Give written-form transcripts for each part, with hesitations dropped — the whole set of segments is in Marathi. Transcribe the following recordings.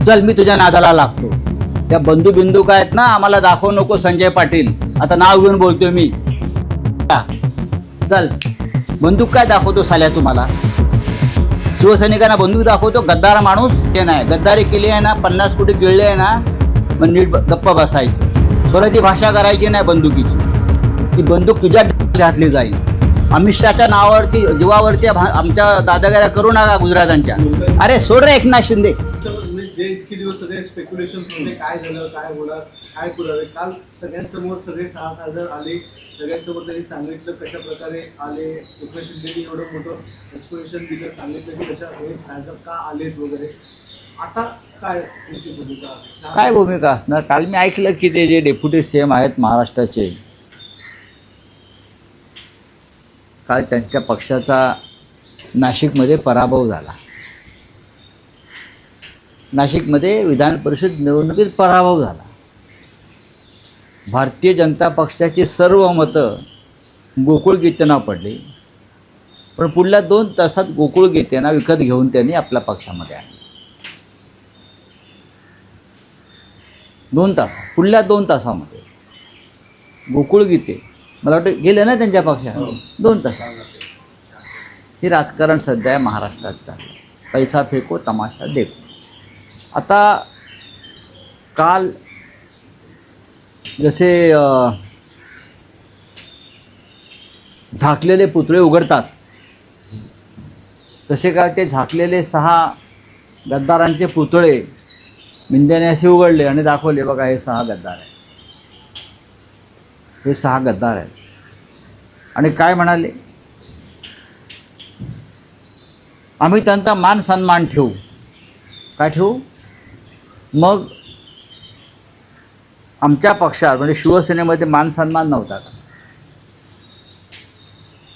चल मी तुझ्या नादाला लागतो. त्या बंधू बिंदू काय आहेत ना, आम्हाला दाखवू नको संजय पाटील. आता नाव घेऊन बोलतोय मी. चल बंदूक काय दाखवतो साल्या तुम्हाला? शिवसैनिकांना बंदूक दाखवतो? गद्दार माणूस हे नाही. गद्दारी केली आहे ना, 50 कोटी गिळले आहे ना, मग नीट गप्प बसायचं. परत ती भाषा करायची नाही बंदुकीची. ती बंदूक तुझ्या घातली जाईल. अमित शहाच्या नावावरती जीवावरती आमच्या दादागिऱ्या करू नका गुजरातांच्या. अरे सोड रे एकनाथ शिंदे. जे इतके दिवस सगळे स्पेक्युलेशन होते, काय झालं, काय होणार, काय पुरावे, काल सगळ्यांसमोर सगळे 6 खासदार आले. सगळ्यांसमोर त्यांनी सांगितलं कशा प्रकारे आले. एकनाथ शिंदेनी एवढं मोठं एक्सप्लेनेशन दिलं, सांगितलं की कशा हे खासदार का आलेत वगैरे. आता काय तुमची भूमिका? काय भूमिका असणार? काल मी ऐकलं की ते जे डेप्युटी सीएम आहेत महाराष्ट्राचे, काल त्यांच्या पक्षाचा नाशिकमध्ये पराभव झाला. नाशिकमध्ये विधान परिषद निवडणुकीत पराभव झाला. भारतीय जनता पक्षाची सर्व मतं गोकुळ गीतेंना पडली. पण पुढल्या 2 तासात गोकुळ गीतेंना विकत घेऊन त्यांनी आपल्या पक्षामध्ये आणले. 2 तासात, पुढल्या 2 तासामध्ये गोकुळ गीते मला वाटतं गेले ना त्यांच्या पक्षात 2 तासात. हे राजकारण सध्या महाराष्ट्रात चाललं. पैसा फेको तमाशा देखो. आता काल जसे झाकलेले पुतळे उघडतात तसे काय ते झाकलेले 6 गद्दारांचे पुतळे मिंद्याने असे उघडले आणि दाखवले, बघा हे 6 गद्दार आहेत, हे 6 गद्दार आहेत. आणि काय म्हणाले, आम्ही त्यांचा मान सन्मान ठेवू. काय ठेवू? मग आमच्या पक्षात म्हणजे शिवसेनेमध्ये मान सन्मान नव्हता का?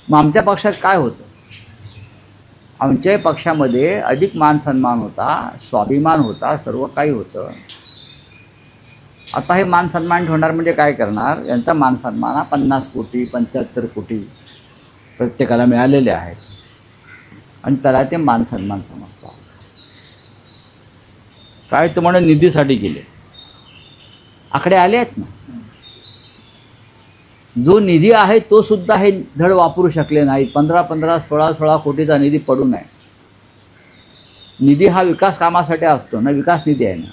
मग आमच्या पक्षात काय होतं? आमच्या पक्षामध्ये अधिक मान सन्मान होता, स्वाभिमान होता, सर्व काही होतं. आता हे मान सन्मान ठेवणार म्हणजे काय करणार? यांचा मान सन्मान हा 50 कोटी 75 कोटी प्रत्येकाला मिळालेले आहेत आणि त्याला ते मान सन्मान समजतात. काय तर म्हणून निधीसाठी गेले. आकडे आले आहेत ना. जो निधी आहे तो सुद्धा हे धड वापरू शकले नाहीत. 15-15, 16-16 कोटीचा निधी पडून आहे. निधी हा विकास कामासाठी असतो ना, विकास निधी आहे ना.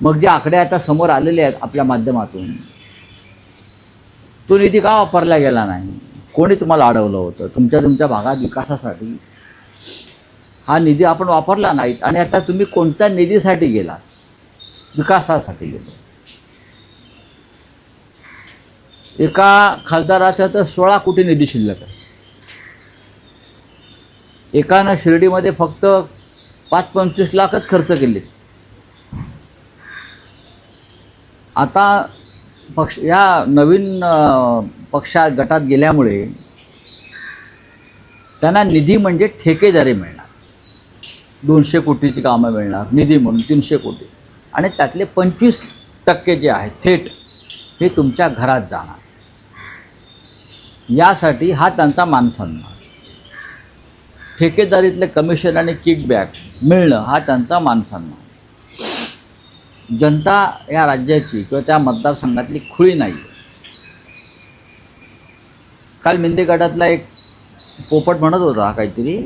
मग जे आकडे आता समोर आलेले आहेत आपल्या माध्यमातून, तो निधी का वापरला गेला नाही? कोणी तुम्हाला अडवलं होतं? तुमच्या भागात विकासासाठी हा निधी आपण वापरला नाहीत. आणि आता तुम्ही कोणत्या निधीसाठी गेला? विकासासाठी गेलो. एका खासदाराचा तर 16 कोटी निधी शिल्लक आहे. एकानं शिर्डीमध्ये फक्त 5-25 लाखच खर्च केले. आता या नवीन पक्षात गटात गेल्यामुळे त्यांना निधी म्हणजे ठेकेदारी मिळणार. 200 कोटीची कामं मिळणार निधी म्हणून, 300 कोटी. आणि त्यातले 25% जे आहे थेट हे तुमच्या घरात जाणार. यासाठी हा त्यांचा मानसन्मान. ठेकेदारीतले कमिशन आणि किकबॅक मिळणं हा त्यांचा मानसन्मान. जनता या राज्याची किंवा त्या मतदारसंघातली खुळी नाही. काल मिंदे गटातला एक पोपट म्हणत होता काहीतरी,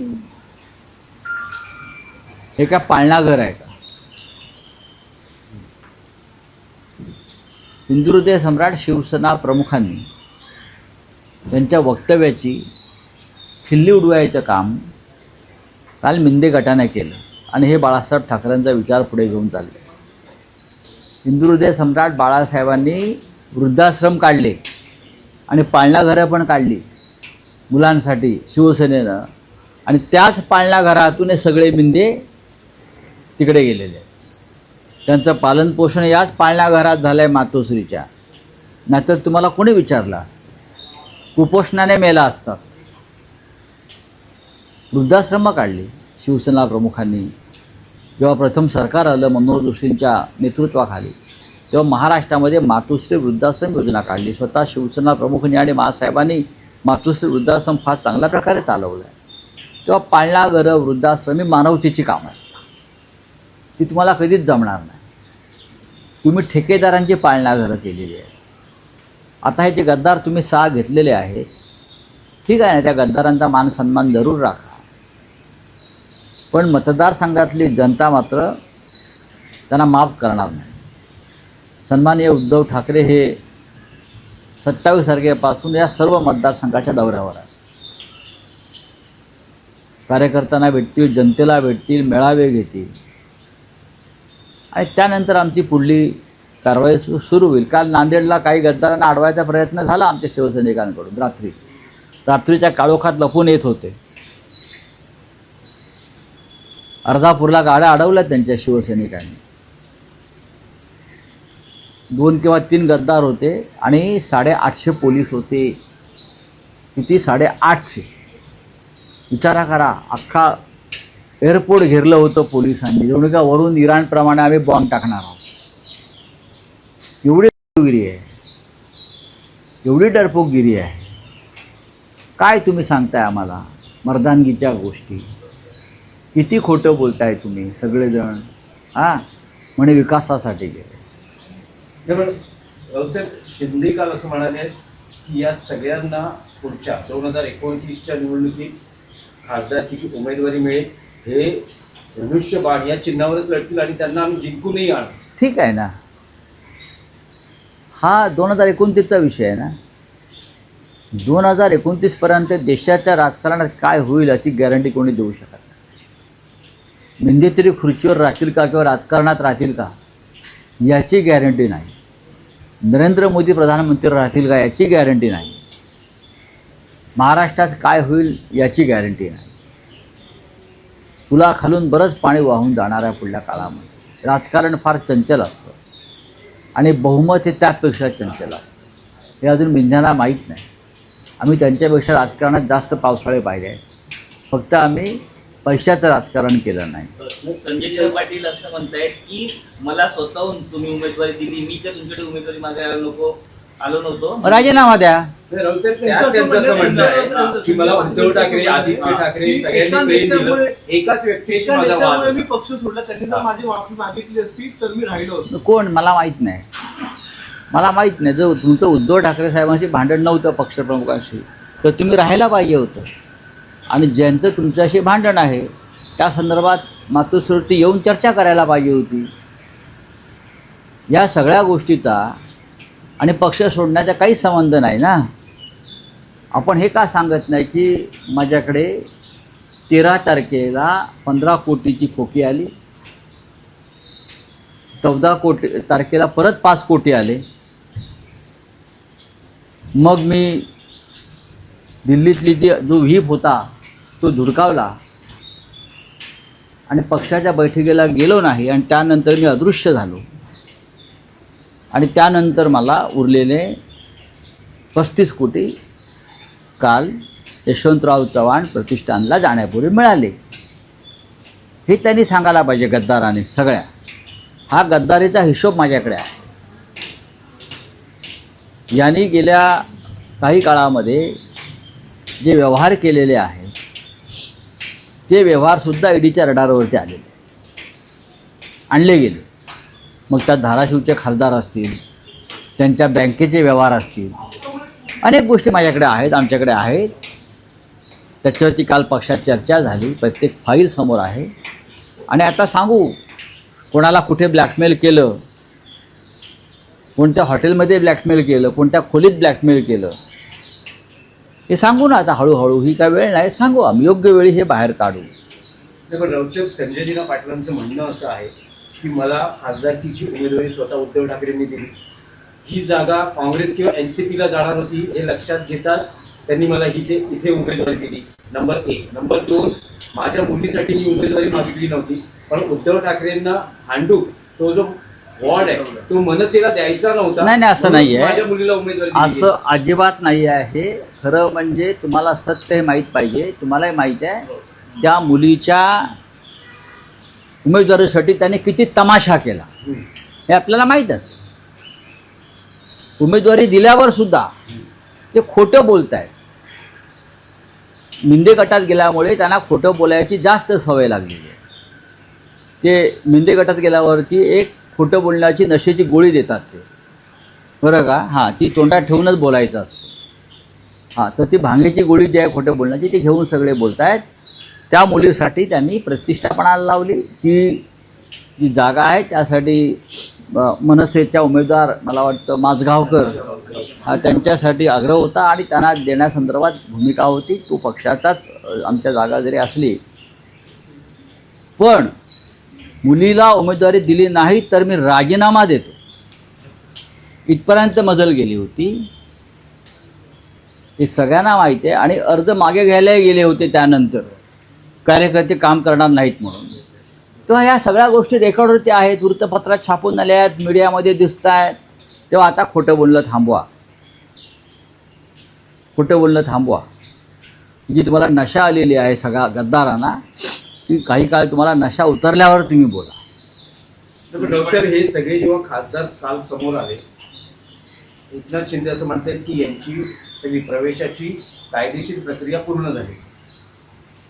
हे काय पाळणा घर आहे का? हिंदुहृदय सम्राट शिवसेना प्रमुखांनी त्यांच्या वक्तव्याची खिल्ली उडवायचं काम काल मिंदे गटाने केलं आणि हे बाळासाहेब ठाकरेंचा विचार पुढे घेऊन चालले. हिंदुहृदय सम्राट बाळासाहेबांनी वृद्धाश्रम काढले आणि पाळणा घरं पण काढली मुलांसाठी शिवसेनेनं. आणि त्याच पाळणा घरातून हे सगळे मिंदे तिकडे गेलेले आहेत. त्यांचं पालनपोषण याच पाळणा घरात झालं आहे मातोश्रीच्या. नाहीतर तुम्हाला कोणी विचारलं असतं? कुपोषणाने मेला असतात. वृद्धाश्रमं काढली शिवसेना प्रमुखांनी. जेव्हा प्रथम सरकार आलं मनोहर जोशींच्या नेतृत्वाखाली, तेव्हा महाराष्ट्रामध्ये मातोश्री वृद्धाश्रम योजना काढली. स्वतः शिवसेना प्रमुखांनी आणि महासाहेबांनी मातोश्री वृद्धाश्रम फार चांगल्या प्रकारे चालवलं आहे. तेव्हा पाळणा घरं, वृद्धाश्रम ही मानवतेची कामं आहेत. ती तुम्हाला कधीच जमणार नाही. तुम्ही ठेकेदारांची पाळणा घरं केलेली आहे. आता हे जे गद्दार तुम्ही 6 घेतलेले आहेत, ठीक आहे ना, त्या गद्दारांचा मान सन्मान जरूर राखा, पण मतदारसंघातली जनता मात्र त्यांना माफ करणार नाही. सन्माननीय उद्धव ठाकरे हे 27 तारखेपासून या सर्व मतदारसंघाच्या दौऱ्यावर आहे. कार्यकर्त्यांना भेटतील, जनतेला भेटतील, मेळावे घेतील आणि त्यानंतर आमची पुढली कारवाई सुरू होईल. काल नांदेडला काही गद्दारांना अडवायचा प्रयत्न झाला आमच्या शिवसैनिकांकडून. रात्रीच्या काळोखात लपून येत होते. अर्धापूरला गाड्या अडवल्यात त्यांच्या शिवसैनिकांनी. 2 किंवा 3 गद्दार होते आणि 850 पोलीस होते. किती? 850. विचारा करा, अख्खा एअरपोर्ट घेरलं होतं पोलिसांनी. जणू का वरून इराणप्रमाणे आम्ही बॉम्ब टाकणार आहोत. एवढी डरपोकगिरी आहे, एवढी डरपोकगिरी आहे. काय तुम्ही सांगताय आम्हाला मर्दानगीच्या गोष्टी? किती खोटं बोलताय तुम्ही सगळेजण. म्हणे विकासासाठी गेले. रावसाहेब शिंदे काल असं म्हणाले की या सगळ्यांना पुढच्या 2029च्या निवडणुकीत खासदारकीची उमेदवारी मिळेल. हे धनुष्यबाण या चिन्हावरच लढतील आणि त्यांना आम्ही जिंकूनही आणू. ठीक आहे ना, हा 2029चा विषय आहे ना. 2029 पर्यंत देशाच्या राजकारणात काय होईल याची गॅरंटी कोणी देऊ शकत नाही. मिंदे तरी खुर्चीवर राहतील का किंवा राजकारणात राहतील का याची गॅरंटी नाही. नरेंद्र मोदी प्रधानमंत्री राहतील का याची गॅरंटी नाही. महाराष्ट्रात काय होईल याची गॅरंटी नाही. तुला खालून बरंच पाणी वाहून जाणार आहे पुढल्या काळामध्ये. राजकारण फार चंचल असतं आणि बहुमत हे त्यापेक्षा चंचल असतं. हे अजून मिंद्यांना माहीत नाही. आम्ही त्यांच्यापेक्षा राजकारणात जास्त पावसाळे पाहिले आहेत. फक्त आम्ही पैशाचं राजकारण केलं नाही. संजय पाटील असं म्हणतायत की मला स्वतःहून तुम्ही उमेदवारी दिली, मी तर तुमच्याकडे उमेदवारी मागायला आलो नव्हतो, राजीनामा द्या. रावसाहेब त्यांचं असं म्हणणं आहे की मला उद्धव ठाकरे, आदित्य ठाकरे सगळ्यांनी प्रेम दिलं, एकाच व्यक्तीशी माझा वाद. मी पक्ष सोडला, त्यांनी जर माझी माफी मागितली असती तर मी राहिलो असतो. कोण? मला माहीत नाही. मला माहीत नाही. जर तुमचं उद्धव ठाकरे साहेबांशी भांडण नव्हतं पक्षप्रमुखांशी तर तुम्ही राहायला पाहिजे होतं. आणि ज्यांचं तुमच्याशी भांडण आहे त्या संदर्भात मातोश्रीवरती येऊन चर्चा करायला पाहिजे होती. या सगळ्या गोष्टीचा आणि पक्ष सोडण्याचा काहीच संबंध नाही ना. आपण हे का सांगत नाही की माझ्याकडे 13 तारखेला 15 कोटीची खोकी आली, 14 तारखेला परत 5 कोटी आले. मग मी दिल्लीतली जो व्हीप होता तो धुडकावला आणि पक्षाच्या बैठकीला गेलो नाही आणि त्यानंतर मी अदृश्य झालो. आणि त्यानंतर मला उरलेले 35 कोटी काल यशवंतराव चव्हाण प्रतिष्ठानला जाण्यापूर्वी मिळाले. हे त्यांनी सांगायला पाहिजे गद्दाराने सगळ्या. हा गद्दारीचा हिशोब माझ्याकडे आहे. यांनी गेल्या काही काळामध्ये जे व्यवहार केलेले आहेत ते व्यवहारसुद्धा ईडीच्या रडारवरती आणले गेले. मग त्यात धाराशिवचे खासदार असतील, त्यांच्या बँकेचे व्यवहार असतील, अनेक गोष्टी माझ्याकडे आहेत, आमच्याकडे आहेत. त्याच्यावरती काल पक्षात चर्चा झाली. प्रत्येक फाईल समोर आहे. आणि आता सांगू कोणाला कुठे ब्लॅकमेल केलं, कोणत्या हॉटेलमध्ये ब्लॅकमेल केलं, कोणत्या खोलीत ब्लॅकमेल केलं हे सांगू ना. आता हळूहळू, ही काय वेळ नाही, सांगू आम्ही. योग्य वेळी हे बाहेर काढू. पण रावसाहेब संजय दिना पाटलांचं म्हणणं असं आहे की मला खासदारकीची उमेदवारी स्वतः उद्धव ठाकरेंनी दिली. ही जागा काँग्रेस किंवा एनसीपीला जाणार होती हे लक्षात घेतात त्यांनी मला इथे उमेदवारी दिली. नंबर 1. नंबर 2, माझ्या मुलीसाठी ही उमेदवारी मागितली नव्हती, पण उद्धव ठाकरेंना हांडूक तो जो वॉर्ड आहे तो मनसेला द्यायचा नव्हता. नाही नाही, असं नाही माझ्या आहे. मुलीला उमेदवारी दिली. असं अजिबात नाही आहे. खरं म्हणजे तुम्हाला सत्य हे माहीत पाहिजे. तुम्हालाही माहीत आहे त्या मुलीच्या उमेदवारीसाठी त्याने किती तमाशा केला हे आपल्याला माहीत असेल. उमेदवारी दिल्यावर सुद्धा ते खोटं बोलत आहेत. मिंदे गटात गेल्यामुळे त्यांना खोटं बोलायची जास्त सवय लागलेली आहे. ते मिंदे गटात गेल्यावरती एक खोटं बोलण्याची नशेची गोळी देतात ते, बरं का. हां, ती तोंडात ठेवूनच बोलायचं असतं. हां, तर ती भांगेची गोळी जी आहे खोटं बोलण्याची ती घेऊन सगळे बोलत आहेत. त्या मुलीसाठी त्यांनी प्रतिष्ठापणाला लावली. ती जी जागा आहे त्यासाठी मनसेच्या उमेदवार मला वाटतं माझगावकर हा त्यांच्यासाठी आग्रह होता आणि त्यांना देण्यासंदर्भात भूमिका होती. तो पक्षाचाच आमच्या जागा जरी असली पण मुलीला उमेदवारी दिली नाही तर मी राजीनामा देतो इथपर्यंत मजल गेली होती. हे सगळ्यांना माहिती आहे. आणि अर्ज मागे घ्यायलाही गेले होते त्यानंतर, कार्यकर्ते काम करणार नाहीत म्हणून. तेव्हा ह्या सगळ्या गोष्टी रेकॉर्डवरती आहेत, वृत्तपत्रात छापून आल्या आहेत, मीडियामध्ये दिसत आहेत. तेव्हा आता खोटं बोलणं थांबवा, खोटं बोलणं थांबवा. जी तुम्हाला नशा आलेली आहे सगळ्या गद्दारांना, ती काही काळ तुम्हाला नशा उतरल्यावर तुम्ही बोला. सर, हे सगळे जेव्हा खासदार काल समोर आले, एकनाथ शिंदे असं म्हणतात की यांची सगळी प्रवेशाची कायदेशीर प्रक्रिया पूर्ण झाली.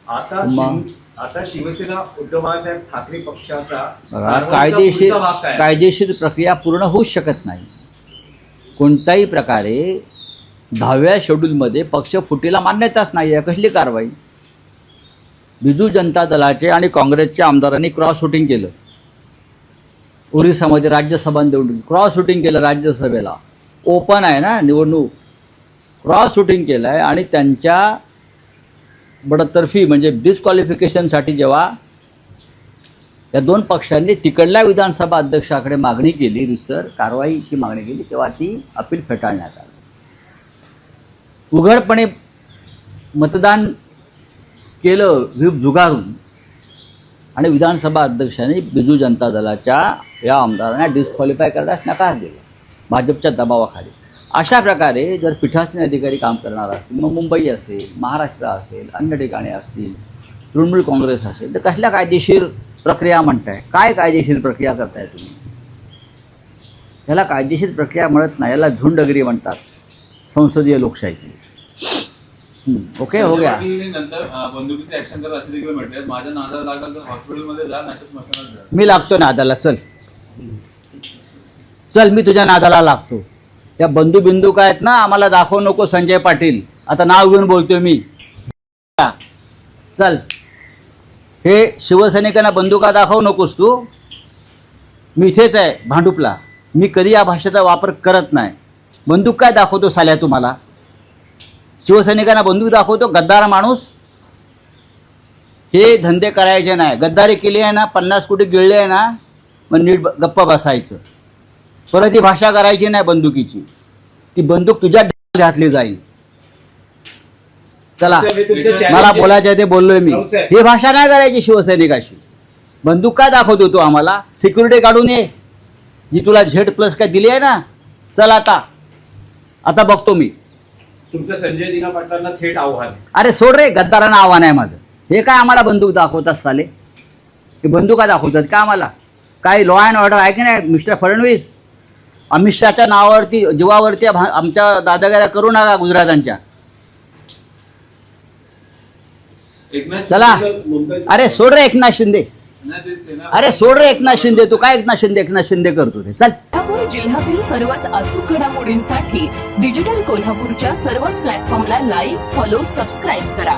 आता शिवसेना उद्धव बाळासाहेब ठाकरे पक्षाचा कायदेशीर प्रक्रिया पूर्ण होऊच शकत नाही. कोणत्याही प्रकारे 10व्या शेड्यूलमध्ये पक्ष फुटीला मान्यताच नाही आहे. कसली कारवाई? बिजू जनता दलाचे आणि काँग्रेसच्या आमदारांनी क्रॉस वोटिंग केलं. ओरिसामध्ये राज्यसभा निवडून क्रॉस वोटिंग केलं. राज्यसभेला ओपन आहे ना निवडणूक, क्रॉस वोटिंग केलं आहे. आणि त्यांच्या बडतर्फी म्हणजे डिस्क्वालिफिकेशनसाठी जेव्हा या दोन पक्षांनी तिकडल्या विधानसभा अध्यक्षाकडे मागणी केली, रिसर कारवाईची मागणी केली, तेव्हा ती अपील फेटाळण्यात आली. उघडपणे मतदान केलं व्हीप जुगारून आणि विधानसभा अध्यक्षांनी बिजू जनता दलाच्या या आमदारांना डिस्क्वालिफाय करण्यास नकार दिला भाजपच्या दबावाखाली. अशा प्रकारे जर पीठासीन अधिकारी काम करणार असतील, मग मुंबई असेल, महाराष्ट्र असेल, अन्य ठिकाणी असतील, तृणमूल काँग्रेस असेल, तर कसल्या कायदेशीर प्रक्रिया म्हणताय? काय कायदेशीर प्रक्रिया करताय तुम्ही? याला कायदेशीर प्रक्रिया म्हणत नाही, याला झुंडगिरी म्हणतात, संसदीय लोकशाहीची. ओके, हो गया. नंतर बंदुकीचे ऍक्शन करत असे देखील म्हटले, माझ्या नादाला लागलं तर हॉस्पिटलमध्ये जा, नाही तर स्मशानात जा. मी लागतो नादाला, चल चल, मी तुझ्या नादाला लागतो. त्या बंधू काय आहेत ना, आम्हाला दाखवू नको संजय पाटील, आता नाव घेऊन बोलतोय मी. चल, हे शिवसैनिकांना बंदुका दाखवू नकोस तू. मी इथेच आहे भांडुपला, मी कधी या भाषेचा वापर करत नाही. बंदूक काय दाखवतो साल्या तुम्हाला? शिवसैनिकांना बंदूक दाखवतो? गद्दार माणूस. हे धंदे करायचे नाही. गद्दारी केली आहे ना, 50 कोटी गिळले आहे ना, मग नीट गप्प बसायचं. परत ही भाषा करायची नाही बंदुकीची. ती बंदूक तुझ्या घातली जाईल. चला, मला बोलायचं आहे ते बोललोय मी. ही भाषा नाही करायची शिवसैनिकाशी. बंदूक काय दाखवतो तू आम्हाला? सिक्युरिटी काढून ये, जी तुला Z+ काय दिली आहे ना. चल आता बघतो मी. तुमचं संजय दिना पाटलांना थेट आव्हान. अरे सोड रे, गद्दारांना आव्हान आहे माझं. हे काय आम्हाला बंदूक दाखवतात साले? हे बंदुका दाखवतात का आम्हाला? काय लॉ अँड ऑर्डर आहे की नाही मिस्टर फडणवीस? अमित शहाच्या नावावरती, जीवावरती आमच्या दादागिऱ्या करू नका गुजरातांच्या. चला, अरे सोड रे एकनाथ शिंदे. अरे सोड रे एकनाथ शिंदे. तू काय एकनाथ शिंदे करतो रे? चल. कोल्हापूर जिल्ह्यातील सर्वच अचूक घडामोडींसाठी डिजिटल कोल्हापूरच्या सर्वच प्लॅटफॉर्मला लाईक, फॉलो, सबस्क्राईब करा.